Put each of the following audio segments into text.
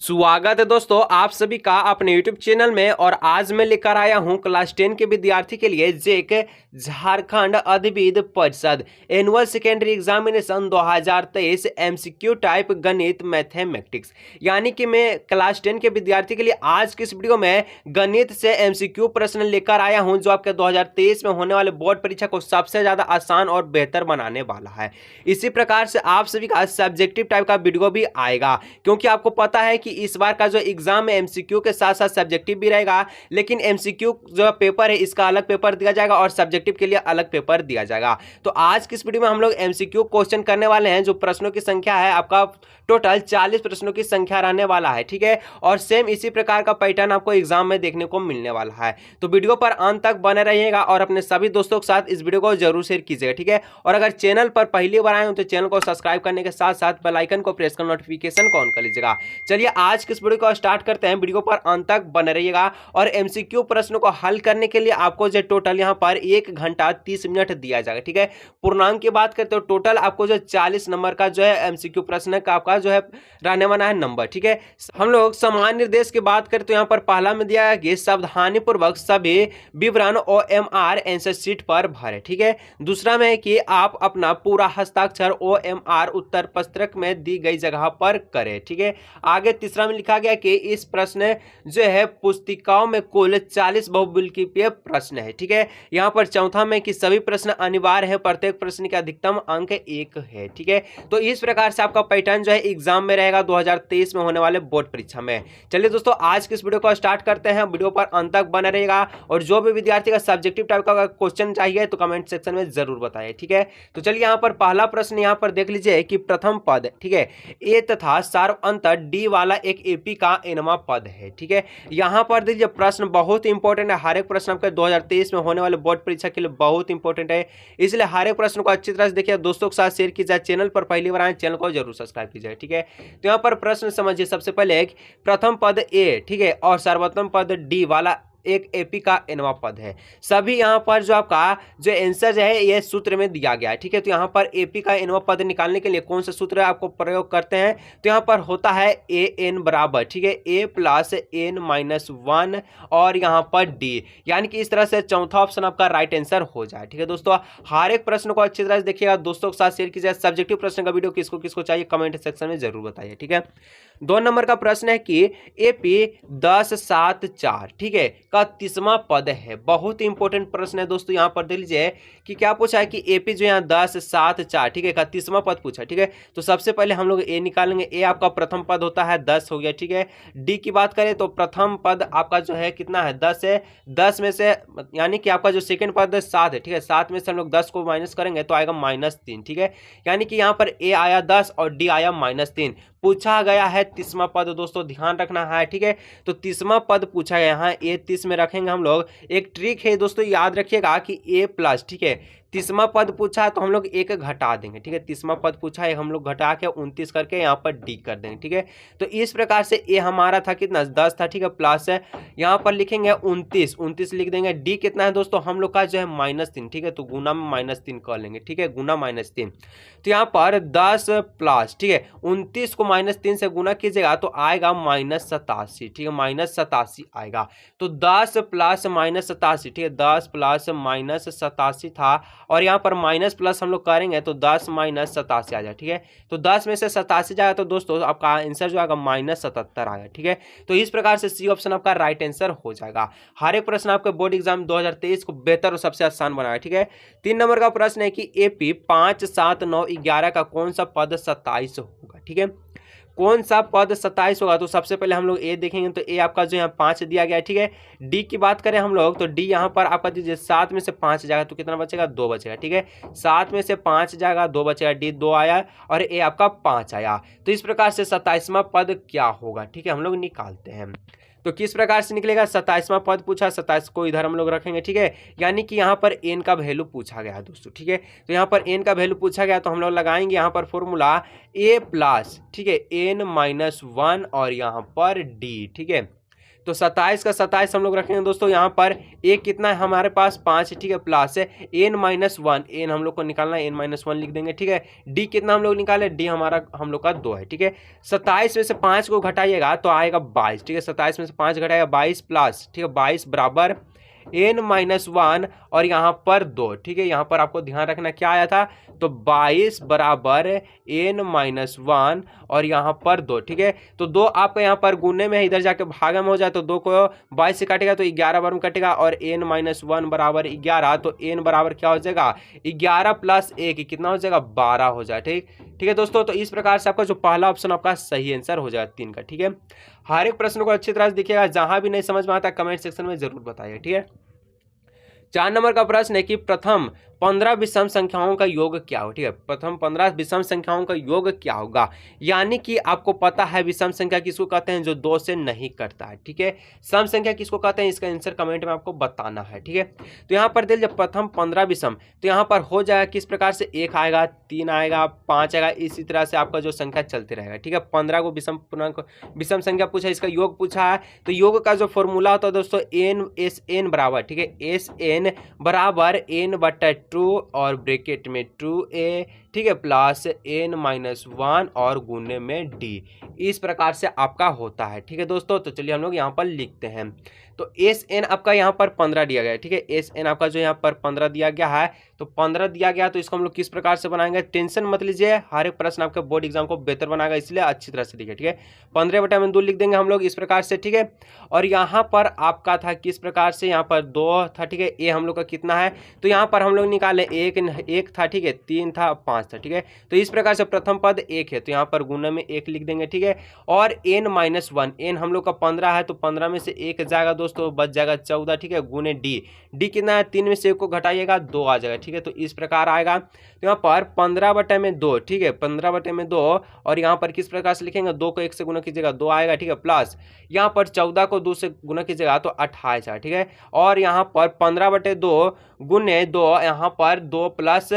स्वागत है दोस्तों आप सभी का अपने YouTube चैनल में। और आज मैं लेकर आया हूं क्लास 10 के विद्यार्थी के लिए जेक झारखंड अधिविद्य परिषद annual secondary examination 2023 MCQ type गणित मैथमेटिक्स। यानी कि मैं क्लास 10 के विद्यार्थी के लिए आज की इस वीडियो में गणित से MCQ प्रश्न लेकर आया हूं जो आपके 2023 में होने वाले बोर्ड परीक्षा को सबसे ज्यादा आसान और बेहतर बनाने वाला है। इसी प्रकार से आप सभी का सब्जेक्टिव टाइप का वीडियो भी आएगा, क्योंकि आपको पता है कि इस बार का जो एग्जाम है MCQ के साथ साथ सब्जेक्टिव भी रहेगा, लेकिन MCQ जो पेपर है इसका अलग पेपर दिया जाएगा और सब्जेक्टिव के लिए अलग पेपर दिया जाएगा। तो आज की इस वीडियो में हम लोग MCQ क्वेश्चन करने वाले हैं। जो प्रश्नों की संख्या है आपका टोटल 40 प्रश्नों की संख्या रहने वाला है, ठीक है। और सेम इसी प्रकार का पैटर्न आपको एग्जाम में देखने को मिलने वाला है। तो वीडियो पर अंत तक बने रहिएगा और अपने सभी दोस्तों के साथ इस वीडियो को जरूर शेयर कीजिएगा, ठीक है। और अगर चैनल पर पहली बार आए हो तो चैनल को सब्सक्राइब करने के साथ साथ बेल आइकन को प्रेस कर नोटिफिकेशन को ऑन कर लीजिएगा। चलिए आज किस वीडियो को स्टार्ट करते हैं। वीडियो पर अंत तक बने रहिएगा। और MCQ प्रश्नों को हल करने के लिए आपको जो टोटल यहां पर 1 घंटा 30 मिनट दिया जाएगा, ठीक है। पूर्णांक की बात करते हो टोटल आपको जो 40 नंबर का जो है MCQ प्रश्न का आपका जो है रहने वाला है नंबर, ठीक है। हम लोग समान निर्देश की बात करें तो यहाँ पर पहला में दिया है कि सावधानी पूर्वक सभी विवरण OMR आंसर शीट पर भरें, ठीक है। दूसरा में है कि आप अपना पूरा हस्ताक्षर OMR उत्तर पत्रक में दी गई जगह पर करें, ठीक है। आगे तीसरा में लिखा गया कि इस प्रश्न जो है पुस्तिकाओं में कुल 40 बहुविकल्पीय प्रश्न है, ठीक है। यहाँ पर चौथा में कि सभी प्रश्न अनिवार्य है, प्रत्येक प्रश्न के अधिकतम अंक 1 है, ठीक है। तो इस प्रकार से आपका पैटर्न जो है एग्जाम में रहेगा 2023 में होने वाले बोर्ड परीक्षा में। चलिए दोस्तों आज की इस वीडियो को स्टार्ट करते हैं। वीडियो पर अंत तक बना रहेगा और जो भी विद्यार्थी का सब्जेक्टिव टाइप का क्वेश्चन चाहिए तो कमेंट सेक्शन में जरूर बताइए, ठीक है। तो चलिए यहाँ पर पहला प्रश्न यहाँ पर देख लीजिए कि प्रथम पद, ठीक है, ए तथा सार्व अंतर डी वाला एक AP का nवां पद है, ठीक है। यहाँ पर देखिए प्रश्न बहुत इंपॉर्टेंट है। हर एक प्रश्न आपके 2023 में होने वाले बोर्ड परीक्षा के लिए बहुत इंपॉर्टेंट है, इसलिए हर एक प्रश्न को अच्छी तरह से देखिए, दोस्तों के साथ शेयर कीजिए। चैनल पर पहली बार आए चैनल को जरूर सब्सक्राइब कीजिए, ठीक है। तो यहाँ पर प्रश्न समझिए। सबसे पहले प्रथम पद ए, ठीक है, और सर्वोत्तम पद डी वाला एक AP का nवां पद है। सभी यहाँ पर जो आपका जो आंसर है ये सूत्र में दिया गया है, ठीक है। तो यहाँ पर AP का nवां पद निकालने के लिए कौन सा सूत्र आपको प्रयोग करते हैं तो यहाँ पर होता है AN बराबर, ठीक है, A प्लस N-1 और यहाँ पर D। यानी कि इस तरह से चौथा ऑप्शन आपका राइट आंसर हो जाए, ठीक है। दोस्तों हर एक प्रश्न को अच्छी तरह से देखिएगा, दोस्तों के साथ शेयर कीजिए। सब्जेक्टिव प्रश्न का वीडियो किसको किसको चाहिए कमेंट सेक्शन में जरूर बताइए, ठीक है। 2 नंबर का प्रश्न है कि AP 10-7-4, ठीक है, का 30वां पद है। बहुत इंपॉर्टेंट प्रश्न है दोस्तों। यहाँ पर देख लीजिए कि क्या पूछा है कि AP जो यहाँ 10-7-4, ठीक है, का 30वां पद पूछा, ठीक है। तो सबसे पहले हम लोग A निकालेंगे। A आपका प्रथम पद होता है 10 हो गया, ठीक है। D की बात करें तो प्रथम पद आपका जो है कितना है 10 है। 10 में से यानी कि आपका जो सेकंड पद 7 है, ठीक है, 7 में से हम लोग 10 को माइनस करेंगे तो आएगा -3, ठीक है। यानी कि यहाँ पर A आया 10 और D आया -3। पूछा गया है 30वां पद, दोस्तों ध्यान रखना है, ठीक है। तो 30वां पद पूछा गया है, A 30 में रखेंगे हम लोग। एक ट्रिक है दोस्तों, याद रखिएगा कि A प्लस, ठीक है, 30वां पद पूछा तो हम लोग 1 घटा देंगे, ठीक है। 30वां पद पूछा है हम लोग घटा के 29 करके यहाँ पर D कर देंगे, ठीक है। तो इस प्रकार से A हमारा था कितना 10 था, ठीक है, प्लस है यहाँ पर लिखेंगे 29 लिख देंगे। D कितना है दोस्तों हम लोग का जो है -3, ठीक है, तो गुना में -3 कर लेंगे, ठीक है, गुना -3। तो यहाँ पर 10 प्लस, ठीक है, 29 को -3 से गुना कीजिएगा तो आएगा -87, ठीक है, -87 आएगा। तो 10 प्लस -87, ठीक है, 10 प्लस -87 था और यहाँ पर माइनस प्लस हम लोग करेंगे तो 10 - 87 आ जाए, ठीक है। तो 10 में से 87 जाएगा तो दोस्तों आपका आंसर जो आएगा -77 आएगा, ठीक है। तो इस प्रकार से C ऑप्शन आपका राइट आंसर हो जाएगा। हर एक प्रश्न आपके बोर्ड एग्जाम 2023 को बेहतर और सबसे आसान बनाया, ठीक है। 3 नंबर का प्रश्न है कि AP 5, 7, 9, 11 का कौन सा पद 27 होगा, ठीक है। कौन सा पद 27 होगा तो सबसे पहले हम लोग A देखेंगे तो A आपका जो यहाँ 5 दिया गया है, ठीक है। D की बात करें हम लोग तो D यहाँ पर आपका दीजिए 7 में से 5 जाएगा तो कितना बचेगा 2 बचेगा, ठीक है। 7 में से 5 जाएगा 2 बचेगा, D 2 आया और A आपका 5 आया। तो इस प्रकार से 27वां पद क्या होगा, ठीक है, हम लोग निकालते हैं। तो किस प्रकार से निकलेगा 27वां पद पूछा, 27 को इधर हम लोग रखेंगे, ठीक है। यानी कि यहाँ पर n का वैल्यू पूछा गया है दोस्तों, ठीक है। तो यहाँ पर n का वैल्यू पूछा गया तो हम लोग लगाएंगे यहाँ पर फॉर्मूला A प्लस, ठीक है, N-1 और यहाँ पर D, ठीक है। तो 27 का 27 हम लोग रखेंगे दोस्तों। यहाँ पर a कितना है हमारे पास 5 है, ठीक है, प्लस n-1, n हम लोग को निकालना है, n-1 लिख देंगे, ठीक है। d कितना हम लोग निकाले, d हमारा हम लोग का 2 है, ठीक है। 27 में से 5 को घटाइएगा तो आएगा 22, ठीक है। 27 में से 5 घटाएगा 22 प्लस, ठीक है, 22 बराबर n-1 और यहाँ पर 2, ठीक है। यहाँ पर आपको ध्यान रखना क्या आया था, तो 22 बराबर n-1 और यहाँ पर 2, ठीक है। तो 2 आपका यहाँ पर गुने में है, इधर जाके भागे में हो जाए तो 2 को 22 से काटेगा तो 11 बार में कटेगा और n-1 बराबर 11, तो n बराबर क्या हो जाएगा 11 प्लस 1 कितना हो जाएगा 12 हो जाए, ठीक है दोस्तों। तो इस प्रकार से आपका जो पहला ऑप्शन आपका सही आंसर हो जाएगा 3 का, ठीक है। हर एक प्रश्न को अच्छी तरह से देखिएगा, जहां भी नहीं समझ में आता कमेंट सेक्शन में जरूर बताइए, ठीक है। 4 नंबर का प्रश्न है कि प्रथम 15 विषम संख्याओं का योग क्या हो, ठीक है। प्रथम 15 विषम संख्याओं का योग क्या होगा, यानी कि आपको पता है विषम संख्या किसको कहते हैं, जो 2 से नहीं करता है, ठीक है। सम संख्या किसको कहते हैं, इसका आंसर कमेंट में आपको बताना है, ठीक है। तो यहाँ पर जब प्रथम 15 विषम, तो यहाँ पर हो जाएगा किस प्रकार से, 1 आएगा, 3 आएगा, 5 आएगा, इसी तरह से आपका जो संख्या चलते रहेगा, ठीक है। 15 को विषम पूर्णांक विषम संख्या पूछा, इसका योग पूछा है, तो योग का जो फॉर्मूला होता है दोस्तों n बराबर, ठीक है, SN बराबर n/2 और ब्रैकेट में 2a, ठीक है, प्लस n-1 और गुने में d, इस प्रकार से आपका होता है, ठीक है दोस्तों। तो चलिए हम लोग यहाँ पर लिखते हैं। तो SN आपका यहाँ पर 15 दिया गया है, ठीक है। SN आपका जो यहाँ पर 15 दिया गया है, तो 15 दिया गया, तो इसको हम लोग किस प्रकार से बनाएंगे, टेंशन मत लीजिए, हर एक प्रश्न आपके बोर्ड एग्जाम को बेहतर बनाएगा, इसलिए अच्छी तरह से देखिए, ठीक है। 15/2 लिख देंगे हम लोग इस प्रकार से, ठीक है। और यहाँ पर आपका था किस प्रकार से, यहाँ पर 2 था, ठीक है। ए हम लोग का कितना है, तो यहाँ पर हम लोग निकाले 1 था, ठीक है, 3 था, 5 था, ठीक है। तो इस प्रकार से प्रथम पद 1 है, तो यहाँ पर गुना में 1 लिख देंगे, ठीक है। और n-1, n हम लोग का 15 है, तो 15 में से 1 जाएगा दोस्तों, बच जाएगा 14, ठीक है, गुने d कितना है, 3 में से 1 को घटाइएगा 2 आ जाएगा, ठीक है। तो इस प्रकार आएगा, तो यहाँ पर 15/2, ठीक है, 15/2 और यहाँ पर किस प्रकार से लिखेंगे, 2 को 1 से गुना कीजिएगा 2 आएगा, ठीक है, प्लस यहाँ पर 14 को 2 से गुना कीजिएगा तो 28 है, ठीक है। और यहाँ पर 15/2 गुने 2, यहाँ पर 2 प्लस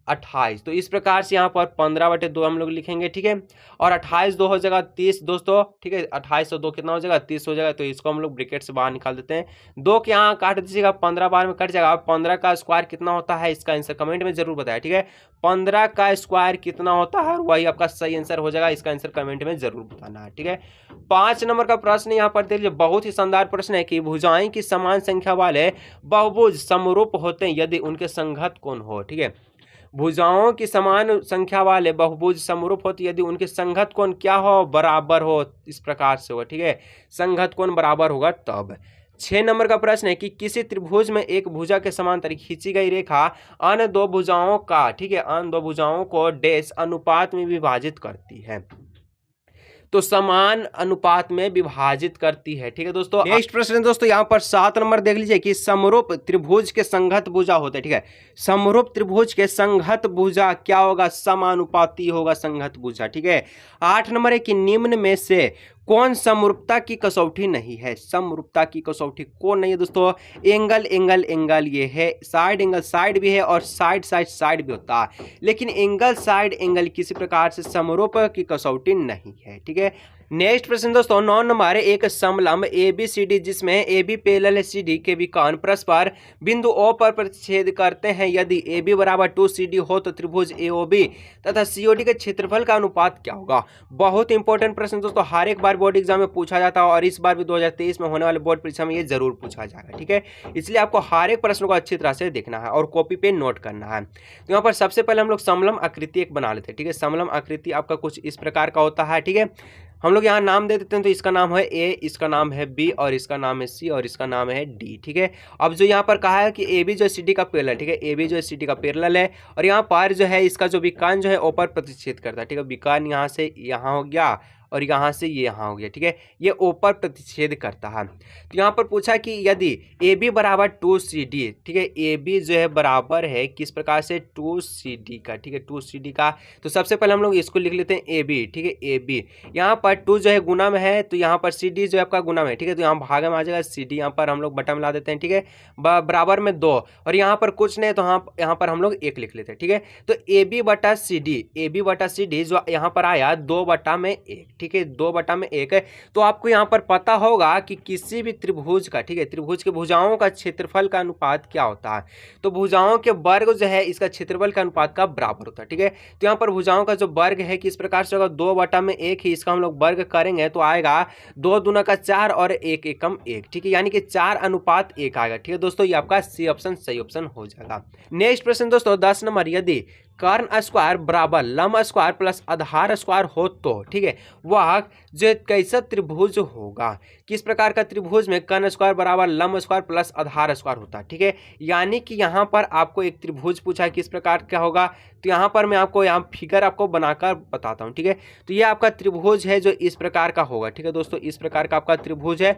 28, तो इस प्रकार से यहाँ पर 15/2 हम लोग लिखेंगे, ठीक है। और 28 2 हो जाएगा 30 दोस्तों, ठीक है, 28 और 2 कितना हो जाएगा 30 हो जाएगा, तो इसको हम लोग ब्रैकेट से बाहर निकाल देते हैं। 2 के यहाँ काट दीजिएगा, 15 बार में कट जाएगा। 15 का स्क्वायर कितना होता है, इसका आंसर कमेंट में जरूर बताया, ठीक है। 15 का स्क्वायर कितना होता है, वही आपका सही आंसर हो जाएगा, इसका आंसर कमेंट में जरूर बताना है, ठीक है। 5 नंबर का प्रश्न यहाँ पर देखिए, बहुत ही शानदार प्रश्न है कि भुजाएं की समान संख्या वाले बहुभुज समरूप होते हैं यदि उनके संघत कोण हो, ठीक है। भुजाओं की समान संख्या वाले बहुभुज समरूप होती यदि उनके संघत कोण क्या हो, बराबर हो, इस प्रकार से होगा, ठीक है। संघत कोण बराबर होगा तब। 6 नंबर का प्रश्न है कि किसी त्रिभुज में एक भुजा के समांतर खींची गई रेखा अन्य 2 भुजाओं का, ठीक है, अन्य 2 भुजाओं को डैश अनुपात में विभाजित करती है, तो समान अनुपात में विभाजित करती है, ठीक है दोस्तों। नेक्स्ट प्रश्न दोस्तों यहाँ पर 7 नंबर देख लीजिए कि समरूप त्रिभुज के संघत भुजा होते हैं, ठीक है। समरूप त्रिभुज के संघत भुजा क्या होगा, समानुपाती होगा संघत भुजा, ठीक है। 8 नंबर है कि निम्न में से कौन समरूपता की कसौटी नहीं है, समरूपता की कसौटी कौन नहीं है दोस्तों, एंगल एंगल एंगल ये है, साइड एंगल साइड भी है और साइड साइड साइड भी होता है, लेकिन एंगल साइड एंगल किसी प्रकार से समरूप की कसौटी नहीं है, ठीक है। नेक्स्ट प्रश्न दोस्तों 9 नंबर, एक समलंब ABCD जिसमें AB पैरेलल CD के विकर्ण परस्पर बिंदु O पर प्रतिच्छेद करते हैं, यदि AB बराबर 2CD हो तो त्रिभुज AOB तथा COD के क्षेत्रफल का अनुपात क्या होगा। बहुत इंपॉर्टेंट प्रश्न दोस्तों, हर एक बार बोर्ड एग्जाम में पूछा जाता है और इस बार भी 2023 में होने वाले बोर्ड परीक्षा में ये जरूर पूछा जाएगा, ठीक है। इसलिए आपको हर एक प्रश्न को अच्छी तरह से देखना है और कॉपी पे नोट करना है। तो यहाँ पर सबसे पहले हम लोग समलंब आकृति एक बना लेते हैं, ठीक है। समलंब आकृति आपका कुछ इस प्रकार का होता है, ठीक है। हम लोग यहाँ नाम दे देते हैं, तो इसका नाम है A, इसका नाम है B और इसका नाम है C और इसका नाम है D, ठीक है। अब जो यहाँ पर कहा है कि AB जो CD का पैरेलल, ठीक है, AB जो CD का पैरेलल है और यहाँ पर जो है इसका जो विकर्ण जो है O पर प्रतिच्छेद करता है, ठीक है। विकर्ण यहाँ से यहाँ हो गया और यहाँ से ये यहाँ हो गया, ठीक है, ये O पर प्रतिच्छेद करता है। तो यहाँ पर पूछा कि यदि AB बराबर 2CD, ठीक है, AB जो है बराबर है किस प्रकार से 2CD का, ठीक है, 2CD का। तो सबसे पहले हम लोग इसको लिख लेते हैं AB, ठीक है, AB यहाँ पर 2 जो है गुना में है, तो यहाँ पर CD जो है आपका गुना में है, ठीक है, तो यहाँ भागा में आ जाएगा CD, यहाँ पर हम लोग बटा मिला देते हैं, ठीक है, बराबर में 2 और यहाँ पर कुछ नहीं, तो यहाँ पर हम लोग 1 लिख लेते हैं, ठीक है। तो AB बटा CD, AB बटा CD जो यहाँ पर आया 2/1, ठीक है, 2/1। तो आपको यहाँ पर पता होगा कि किसी भी त्रिभुज का, ठीक है, त्रिभुज के भुजाओं का क्षेत्रफल का अनुपात क्या होता है। तो भुजाओं के वर्ग जो है इसका क्षेत्रफल का अनुपात का बराबर होता है, ठीक है। तो यहाँ पर भुजाओं का जो वर्ग है किस प्रकार से होगा, 2/1 ही इसका हम लोग वर्ग करेंगे तो आएगा 2 दूना का 4 और 1 एकम 1, ठीक है, यानी कि 4:1 आएगा, ठीक है दोस्तों। ये आपका सी ऑप्शन सही ऑप्शन हो जाएगा। नेक्स्ट प्रश्न दोस्तों 10 नंबर, यदि कर्ण स्क्वायर बराबर लंब स्क्वायर प्लस आधार स्क्वायर हो तो, ठीक है, वह जो कैसा त्रिभुज होगा। किस प्रकार का त्रिभुज में कर्ण स्क्वायर बराबर लंब स्क्वायर प्लस आधार स्क्वायर होता है, ठीक है। यानी कि यहाँ पर आपको एक त्रिभुज पूछा है, किस प्रकार का होगा। तो यहाँ पर मैं आपको यहाँ फिगर आपको बनाकर बताता हूँ, ठीक है। तो ये आपका त्रिभुज है जो इस प्रकार का होगा, ठीक है दोस्तों, इस प्रकार का आपका त्रिभुज है।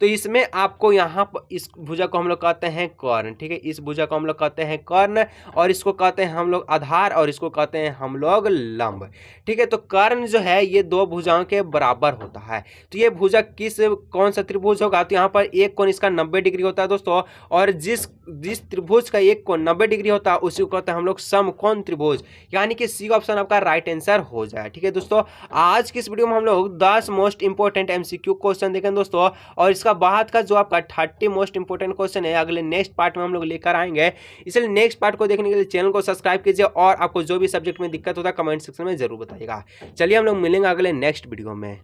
तो इसमें आपको यहाँ पर इस भुजा को हम लोग कहते हैं कर्ण, ठीक है, इस भुजा को हम लोग कहते हैं कर्ण, और इसको कहते हैं हम लोग आधार, और इसको कहते हैं हम लोग लंब, ठीक है। तो कर्ण जो है ये दो भुजाओं के बराबर होता है। तो ये भुजा कौन सा त्रिभुज होगा, तो यहाँ पर एक कोण इसका 90 डिग्री होता है दोस्तों, और जिस त्रिभुज का एक कोण 90 डिग्री होता है उसी को कहते हैं हम लोग समकोण त्रिभुज, यानी कि सी ऑप्शन आपका राइट आंसर हो जाए, ठीक है दोस्तों। आज की इस वीडियो में हम लोग 10 मोस्ट इंपोर्टेंट एमसीक्यू क्वेश्चन देखेंगे दोस्तों, और इसका बाद का जो आपका 30 मोस्ट इंपोर्टेंट क्वेश्चन है अगले नेक्स्ट पार्ट में हम लोग लेकर आएंगे। इसलिए नेक्स्ट पार्ट को देखने के लिए चैनल को सब्सक्राइब कीजिए, और आपको जो भी सब्जेक्ट में दिक्कत होता है कमेंट सेक्शन में जरूर बताइएगा। चलिए हम लोग मिलेंगे अगले नेक्स्ट वीडियो में।